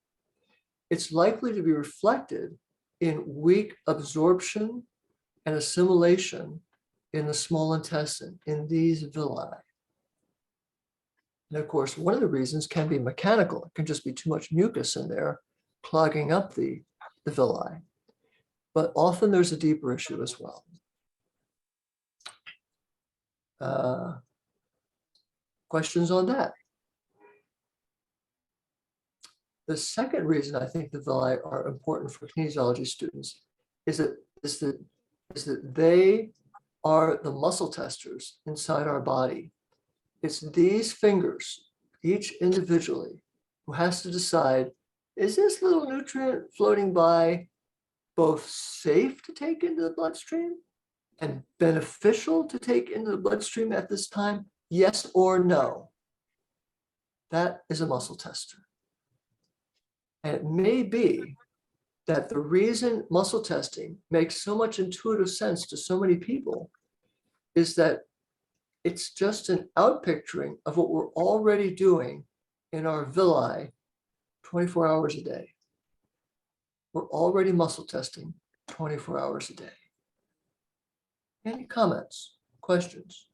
it's likely to be reflected in weak absorption and assimilation in the small intestine, in these villi. And of course, one of the reasons can be mechanical. It can just be too much mucus in there, clogging up the villi. But often there's a deeper issue as well. Questions on that? The second reason I think the villi are important for kinesiology students is that they are the muscle testers inside our body. It's these fingers, each individually, who has to decide, is this little nutrient floating by both safe to take into the bloodstream and beneficial to take into the bloodstream at this time? Yes or no? That is a muscle tester. And it may be that the reason muscle testing makes so much intuitive sense to so many people is that it's just an outpicturing of what we're already doing in our villi 24 hours a day. We're already muscle testing 24 hours a day. Any comments, questions?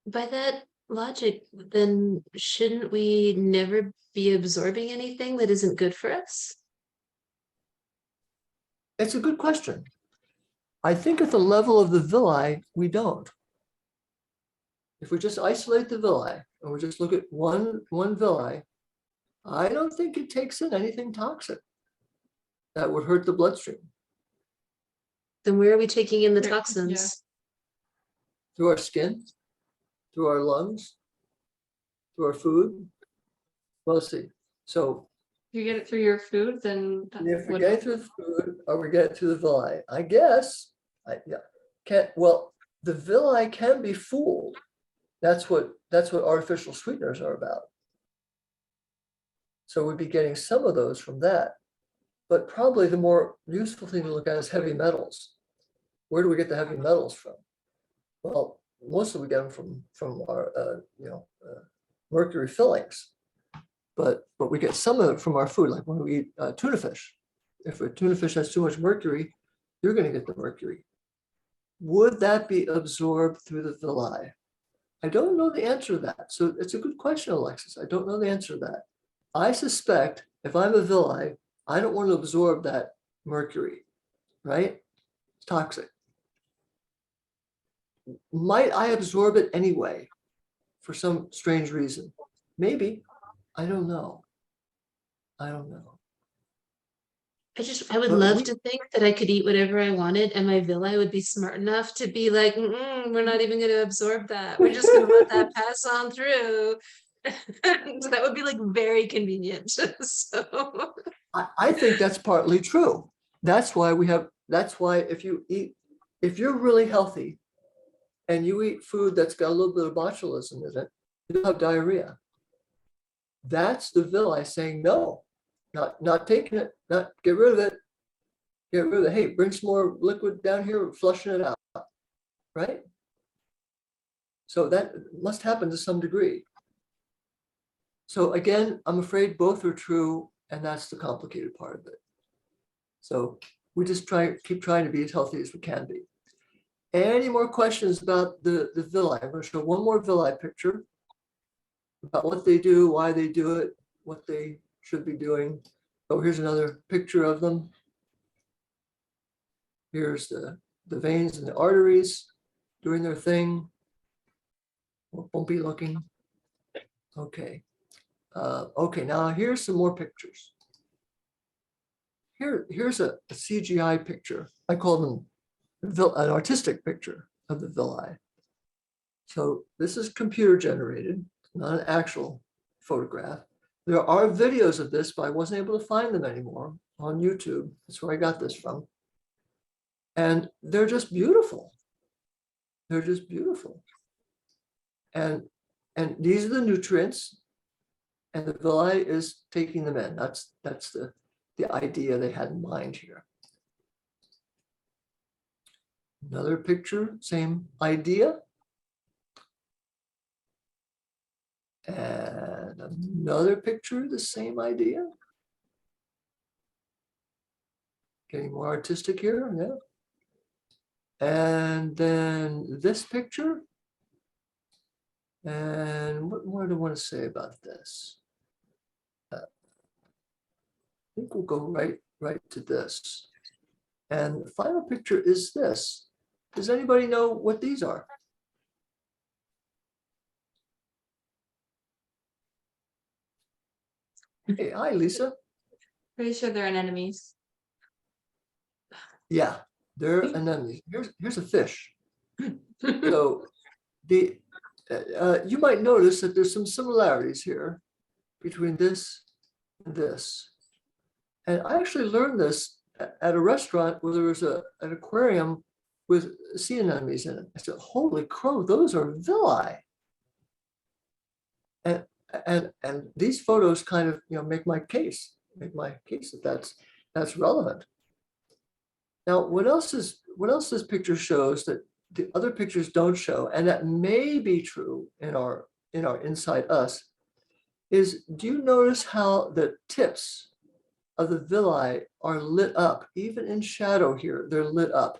By that logic, then shouldn't we never be absorbing anything that isn't good for us? It's a good question. I think at the level of the villi, we don't. If we just isolate the villi and we just look at one villi, I don't think it takes in anything toxic that would hurt the bloodstream. Then where are we taking in the Yeah. toxins? Through our skin, through our lungs, through our food. Well, let's see. So If you get it through your food, then that if we would- get it through the food or we get it through the villi, I guess, the villi can be fooled. That's what artificial sweeteners are about. So we'd be getting some of those from that. But probably the more useful thing to look at is heavy metals. Where do we get the heavy metals from? Well, mostly we get them from our mercury fillings, but we get some of it from our food, like when we eat tuna fish. If a tuna fish has too much mercury, you're going to get the mercury. Would that be absorbed through the villi? I don't know the answer to that. So it's a good question, Alexis. I don't know the answer to that. I suspect if I'm a villi, I don't want to absorb that mercury, right? It's toxic. Might I absorb it anyway for some strange reason? Maybe. I don't know. I would But love we- to think that I could eat whatever I wanted and my villi would be smart enough to be like, we're not even going to absorb that. We're just going to let that pass on through. So that would be like very convenient. So I think that's partly true. That's why if you're really healthy and you eat food that's got a little bit of botulism in it, you'll have diarrhea. That's the villi saying no, not taking it, not get rid of it. Get rid of it. Hey, bring some more liquid down here, flushing it out, right? So that must happen to some degree. So again, I'm afraid both are true, and that's the complicated part of it. So we just keep trying to be as healthy as we can be. Any more questions about the villi? I'm going to show one more villi picture about what they do, why they do it, what they should be doing. Oh, here's another picture of them. Here's the veins and the arteries doing their thing. More bumpy looking. Okay. Okay, now here's some more pictures. Here's a CGI picture. I call them an artistic picture of the villi. So this is computer generated, not an actual photograph. There are videos of this, but I wasn't able to find them anymore on YouTube. That's where I got this from. And they're just beautiful. They're just beautiful. And these are the nutrients, and the villi is taking them in. That's the idea they had in mind here. Another picture, same idea. And another picture, the same idea. Getting more artistic here, yeah. And then this picture. And what more do I want to say about this? I think we'll go right to this. And the final picture is this. Does anybody know what these are? Hey, hi, Lisa. Pretty sure they're anemones. Yeah, they're anemones. Here's a fish. So you might notice that there's some similarities here between this and this. And I actually learned this at a restaurant where there was an aquarium with sea anemones in it. I said, holy crow, those are villi. And And these photos kind of, make my case that that's relevant. Now, what else this picture shows that the other pictures don't show, and that may be true in our inside us, is do you notice how the tips of the villi are lit up, even in shadow here, they're lit up.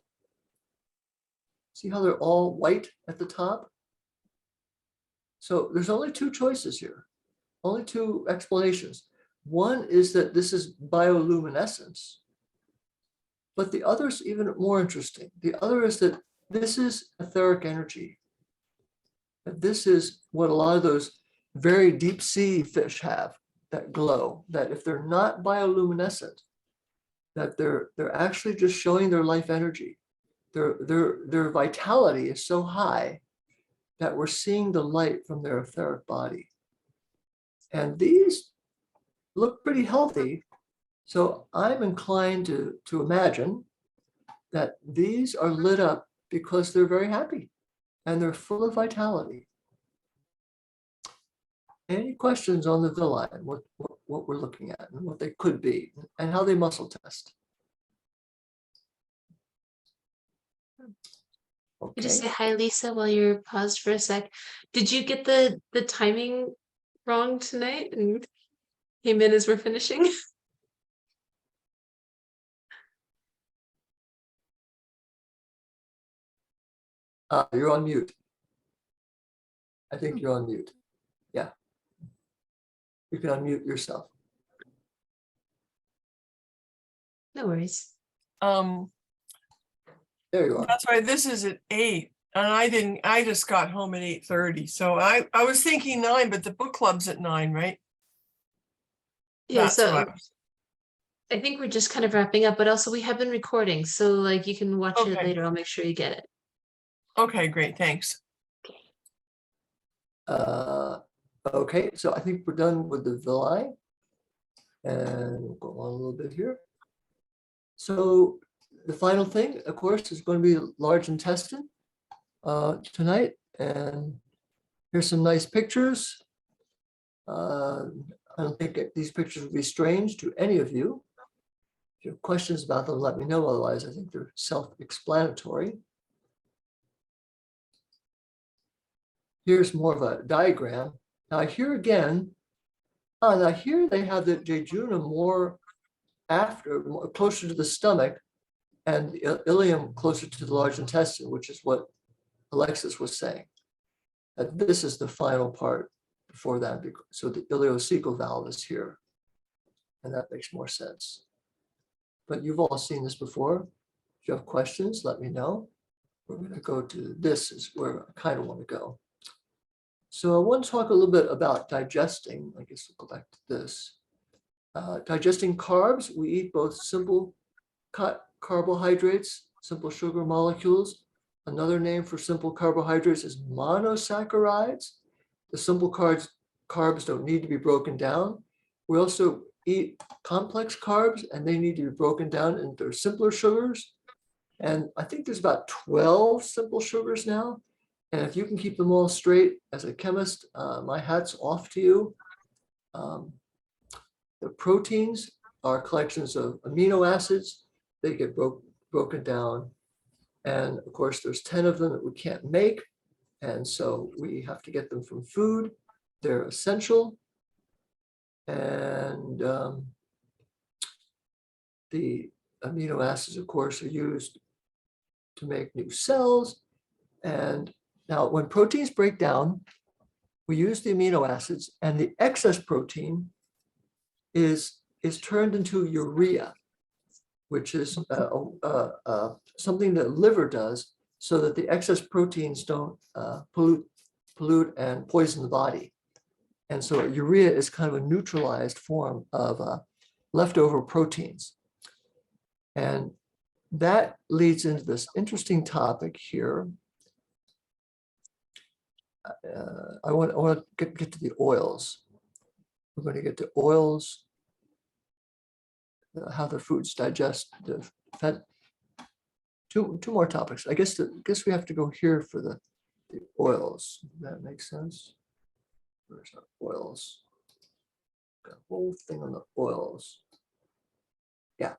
See how they're all white at the top? So there's only two choices here, only two explanations. One is that this is bioluminescence, but the other is even more interesting. The other is that this is etheric energy. That this is what a lot of those very deep sea fish have, that glow, that if they're not bioluminescent, that they're actually just showing their life energy. Their vitality is so high that we're seeing the light from their etheric body. And these look pretty healthy. So I'm inclined to imagine that these are lit up because they're very happy and they're full of vitality. Any questions on the villi and what we're looking at and what they could be and how they muscle test? I Okay. just say hi, Lisa, while you're paused for a sec. Did you get the timing wrong tonight and came in as we're finishing? You're on mute. I think you're on mute. Yeah. You can unmute yourself. No worries. Um, There you are. that's why this is at 8, and I just got home at 8:30. So I was thinking 9, but the book club's at 9, right? Yeah, That's so what I think we're just kind of wrapping up, but also we have been recording, so like you can watch it Okay. later. I'll make sure you get it. Okay, great, thanks. Okay, so I think we're done with the villi. And we'll go on a little bit here. So the final thing, of course, is going to be the large intestine tonight. And here's some nice pictures. I don't think these pictures will be strange to any of you. If you have questions about them, let me know. Otherwise, I think they're self-explanatory. Here's more of a diagram. Now here again, now here they have the jejunum more closer to the stomach and the ileum closer to the large intestine, which is what Alexis was saying. That this is the final part before that. So the ileocecal valve is here. And that makes more sense. But you've all seen this before. If you have questions, let me know. We're going to go to this is where I kind of want to go. So I want to talk a little bit about digesting. I guess we'll go back to this. Digesting carbs, we eat both simple carbohydrates, simple sugar molecules. Another name for simple carbohydrates is monosaccharides. The simple carbs don't need to be broken down. We also eat complex carbs, and they need to be broken down into simpler sugars. And I think there's about 12 simple sugars now. And if you can keep them all straight as a chemist, my hat's off to you. The proteins are collections of amino acids. They get broken down. And of course, there's 10 of them that we can't make. And so we have to get them from food. They're essential. And the amino acids, of course, are used to make new cells. And now when proteins break down, we use the amino acids, and the excess protein is turned into urea, which is something that liver does so that the excess proteins don't pollute and poison the body. And so urea is kind of a neutralized form of leftover proteins. And that leads into this interesting topic here. I want to get to the oils. We're going to get to oils, how the foods digest the fat. Two more topics. I guess we have to go here for the oils. That makes sense. Where's our oils? Got a whole thing on the oils. Yeah,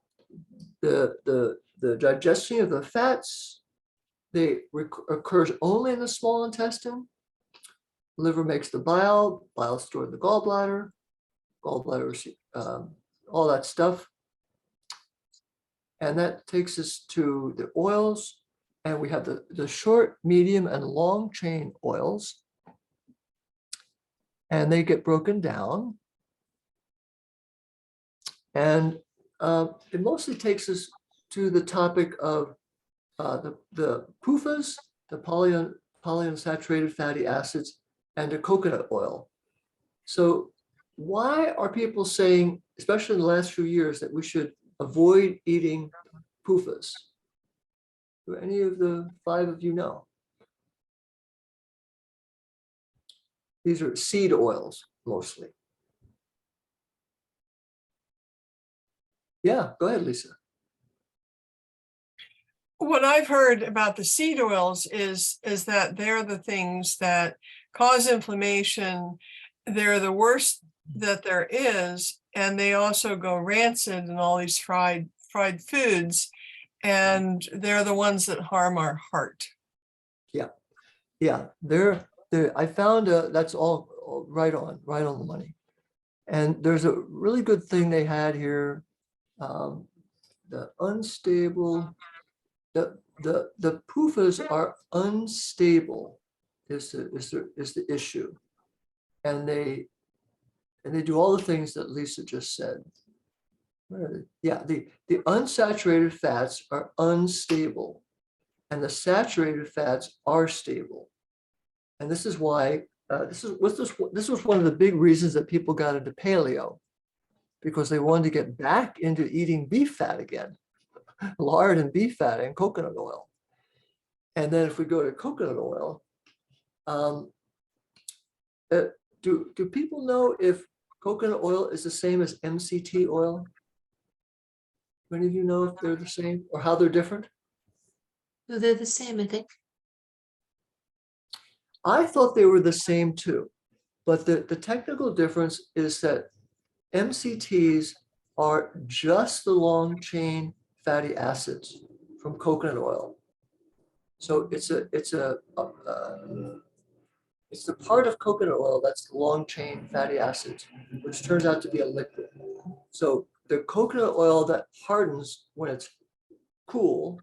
the digestion of the fats, occurs only in the small intestine. Liver makes the bile, bile stored in the gallbladder, gallbladder, all that stuff. And that takes us to the oils. And we have the short, medium, and long chain oils. And they get broken down. And it mostly takes us to the topic of the PUFAs, the polyunsaturated fatty acids, and the coconut oil. So why are people saying, especially in the last few years, that we should avoid eating PUFAs? Do any of the 5 of you know? These are seed oils mostly. Yeah, go ahead, Lisa. What I've heard about the seed oils is that they're the things that cause inflammation. They're the worst that there is, and they also go rancid in all these fried foods, and they're the ones that harm our heart. Yeah, I found that's all right on the money. And there's a really good thing they had here. The unstable, the PUFAs are unstable is the issue. And they do all the things that Lisa just said. Where are they? Yeah, the unsaturated fats are unstable, and the saturated fats are stable. And this is why this was one of the big reasons that people got into paleo, because they wanted to get back into eating beef fat again, lard and beef fat and coconut oil. And then if we go to coconut oil, do people know if coconut oil is the same as MCT oil? Many of you know if they're the same or how they're different? No, they're the same, I think. I thought they were the same too, but the technical difference is that MCTs are just the long chain fatty acids from coconut oil. So it's the part of coconut oil that's the long chain fatty acids, which turns out to be a liquid. So the coconut oil that hardens when it's cool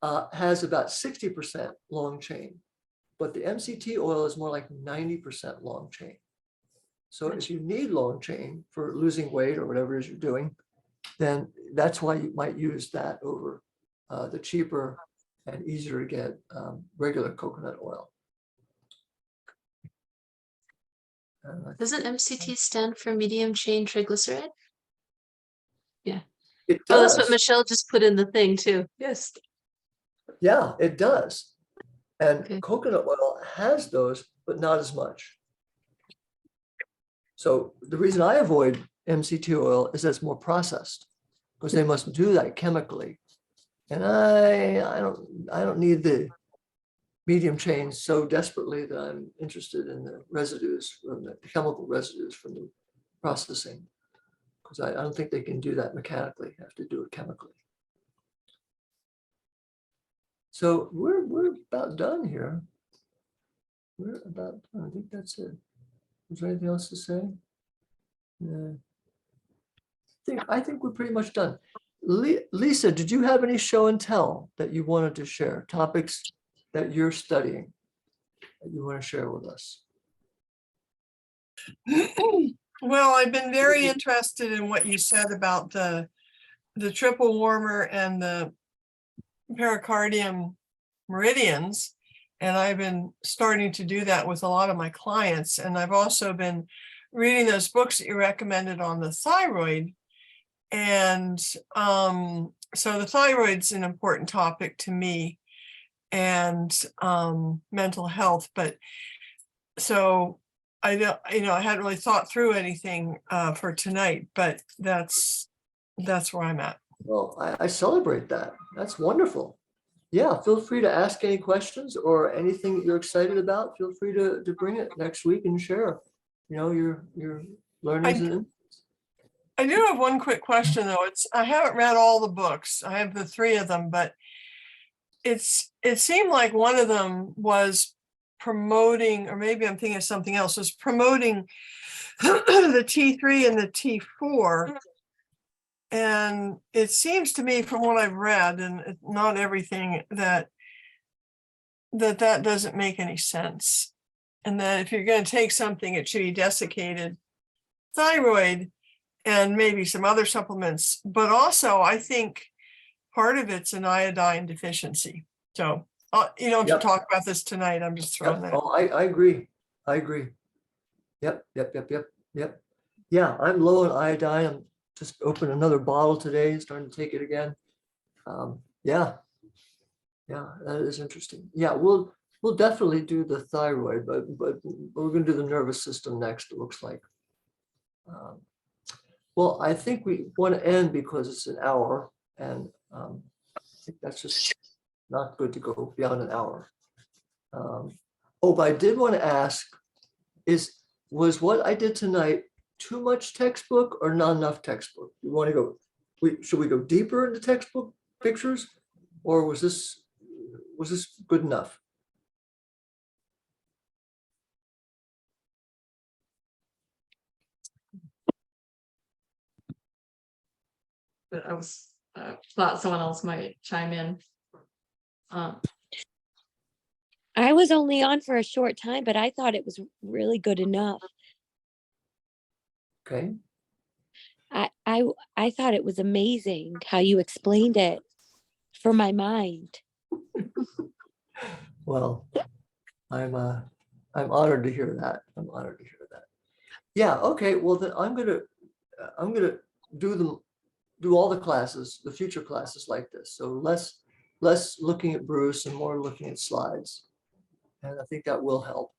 has about 60% long chain, but the MCT oil is more like 90% long chain. So if you need long chain for losing weight or whatever it is you're doing, then that's why you might use that over the cheaper and easier to get regular coconut oil. Doesn't MCT stand for medium chain triglyceride? Yeah. It Oh, that's what does. Michelle just put in the thing too. Yes. Yeah, it does. And Okay. coconut oil has those, but not as much. So the reason I avoid MCT oil is that it's more processed, because they must do that chemically. And I don't need the medium chain so desperately that I'm interested in the residues, from the chemical residues from the processing, because I don't think they can do that mechanically. You have to do it chemically. So we're about done here. We're about done. I think that's it. Is there anything else to say? Yeah. I think we're pretty much done. Lisa, did you have any show and tell that you wanted to share? Topics that you're studying that you want to share with us? Well, I've been very interested in what you said about the triple warmer and the pericardium meridians. And I've been starting to do that with a lot of my clients. And I've also been reading those books that you recommended on the thyroid. And so the thyroid's an important topic to me, and mental health. But so I don't, I hadn't really thought through anything for tonight, but that's where I'm at. Well, I celebrate that. That's wonderful. yeah, feel free to ask any questions or anything that you're excited about. Feel free to bring it next week and share, your learnings and I do have one quick question though. I haven't read all the books. I have the 3 of them, but it seemed like one of them was promoting, or maybe I'm thinking of something else, was promoting the T3 and the T4. And it seems to me from what I've read, and not everything, that doesn't make any sense. And that if you're going to take something, it should be desiccated thyroid and maybe some other supplements. But also, I think part of it's an iodine deficiency. So, you don't have Yep. to talk about this tonight. I'm just throwing Yep. that. Oh, I agree. I agree. Yep. Yeah, I'm low on iodine. I'm just opened another bottle today, starting to take it again. Yeah, that is interesting. Yeah, we'll definitely do the thyroid, but we're going to do the nervous system next, it looks like. Well, I think we want to end because it's an hour, and I think that's just not good to go beyond an hour. Oh, but I did want to ask, was what I did tonight too much textbook or not enough textbook? You want to go, should we go deeper into textbook pictures, or was this good enough? But I was thought someone else might chime in. I was only on for a short time, but I thought it was really good enough. Okay. I thought it was amazing how you explained it for my mind. Well, I'm honored to hear that. I'm honored to hear that. Yeah. Okay. Well, then I'm gonna do all the classes, the future classes like this. So less looking at Bruce and more looking at slides, and I think that will help.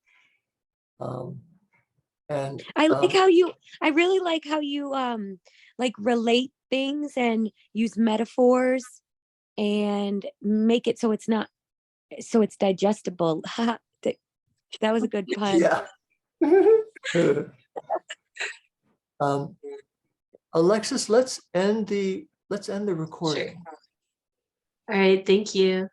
And I really like how you like relate things and use metaphors and make it so it's digestible. That was a good pun. yeah. Alexis, let's end the recording. All right, thank you.